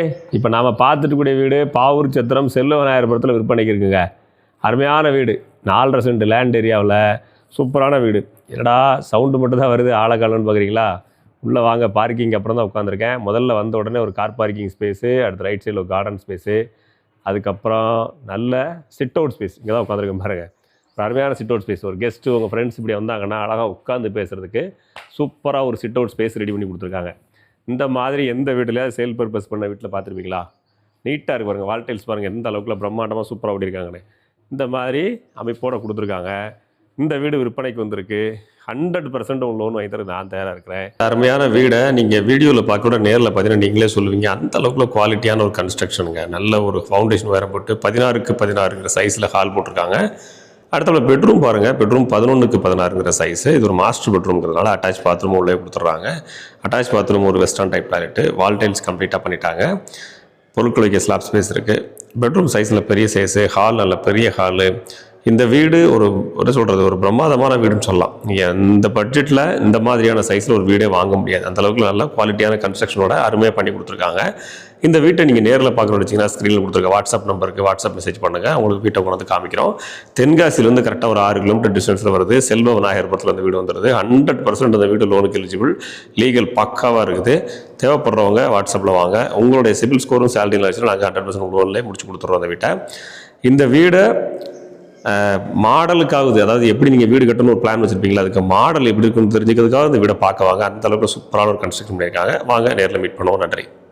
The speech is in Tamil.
இப்போ நாம் பார்த்துட்டுக்கூடிய வீடு பாவூர் சத்திரம் செல்வநாயகபுரத்தில் விற்பனைக்கு இருக்குங்க. அருமையான வீடு, 4.5 சென்ட் லேண்ட் ஏரியாவில் சூப்பரான வீடு. என்னடா சவுண்டு மட்டும் தான் வருது, ஆழக்காலன்னு பார்க்குறீங்களா? உள்ளே வாங்க, பார்க்கிங் அப்புறம் தான் உட்காந்துருக்கேன். முதல்ல வந்த உடனே ஒரு கார் பார்க்கிங் ஸ்பேஸு, அடுத்து ரைட் சைடில் ஒரு கார்டன் ஸ்பேஸு, அதுக்கப்புறம் நல்ல சிட் அவுட் ஸ்பேஸ். இங்கே தான் உட்காந்துருக்கேன் பாருங்கள். ஒரு அருமையான சிட் அவுட் ஸ்பேஸ். ஒரு கெஸ்ட்டு உங்கள் ஃப்ரெண்ட்ஸ் இப்படி வந்தாங்கன்னா அழகாக உட்காந்து பேசுகிறதுக்கு சூப்பராக ஒரு சிட் அவுட் ஸ்பேஸ் ரெடி பண்ணி கொடுத்துருக்காங்க. இந்த மாதிரி எந்த வீட்டில் சேல் பர்பஸ் பண்ண வீட்டில் பார்த்துருப்பீங்களா? நீட்டாக இருக்கு பாருங்கள். வால் டைல்ஸ் பாருங்கள் எந்த அளவுக்குள்ள பிரம்மாண்டமாக சூப்பராக ஓடிருக்காங்கன்னு. இந்த மாதிரி அமைப்போடு கொடுத்துருக்காங்க. இந்த வீடு விற்பனைக்கு வந்திருக்கு. 100% உங்கள் லோன் வாங்கி தர நான் தயாராக இருக்கிறேன். அருமையான வீடை நீங்கள் வீடியோவில் பார்க்க கூட நேரில் பார்த்தீங்கன்னா நீங்களே சொல்லுவீங்க. அந்த அளவுக்குள்ள குவாலிட்டியான ஒரு கன்ஸ்ட்ரக்ஷனுங்க. நல்ல ஒரு ஃபவுண்டேஷன் வேறு போட்டு 16க்கு 16 சைஸில் ஹால் போட்டிருக்காங்க. அடுத்த பெட்ரூம் பாருங்கள். பெட்ரூம் 11க்கு 16 சைஸு. இது ஒரு மாஸ்டர் பெட்ரூம்ங்கிறதுனால அட்டாச் பாத்ரூம் உள்ளே கொடுத்துட்றாங்க. அட்டாச் பாத்ரூம் ஒரு western type toilet. Wall tiles கம்ப்ளீட்டாக பண்ணிட்டாங்க. பொருட்கள் வைக்க ஸ்லாப் ஸ்பேஸ் இருக்குது. பெட்ரூம் சைஸில் பெரிய சைஸு, ஹால் நல்ல பெரிய ஹாலு. இந்த வீடு என்ன சொல்கிறது, ஒரு பிரமாதமான வீடுன்னு சொல்லலாம். நீங்கள் இந்த பட்ஜெட்டில் இந்த மாதிரியான சைஸில் ஒரு வீடே வாங்க முடியாது. அந்தளவுக்கு நல்ல குவாலிட்டியான கன்ஸ்ட்ரக்ஷனோட அருமையாக பண்ணி கொடுத்துருக்காங்க. இந்த வீட்டை நீங்கள் நேரில் பார்க்கணும்னு வச்சிங்கன்னா ஸ்க்ரீனில் கொடுத்துருக்க வாட்ஸ்அப் நம்பருக்கு வாட்ஸ்அப் மெசேஜ் பண்ணுங்கள். உங்களுக்கு வீட்டை கொண்டு வந்து காமிக்கிறோம். தென்காசியிலேருந்து கரெக்டாக ஒரு 6 கிலோமீட்டர் டிஸ்டன்ஸில் வருது. செல்வ விநாயகபுரத்தில் அந்த வீடு வந்துடுது. 100% அந்த வீடு லோனுக்கு எலிஜிபிள். லீகல் பக்காவாக இருக்குது. தேவைப்படுறவங்க வாட்ஸ்அப்பில் வாங்க. உங்களுடைய சிபில் ஸ்கோரும் சேலரியில் வச்சுன்னா நாங்கள் 100% லோன்லேயே முடிச்சு கொடுத்துட்றோம் அந்த வீட்டை. இந்த வீடை மாடலுக்காகுது, அதாவது எப்படி நீங்கள் வீடு கட்டணும் ஒரு பிளான் வச்சுருப்பீங்களா, அதுக்கு மாடல் எப்படி இருக்குன்னு தெரிஞ்சுக்கிறதுக்காக இந்த வீடை பார்க்க வாங்க. அந்த அளவுக்கு சூப்பரான ஒரு கன்ஸ்ட்ரக்ஷன் பண்ணியிருக்காங்க. வாங்க நேரில் மீட் பண்ணுவோம். நன்றி.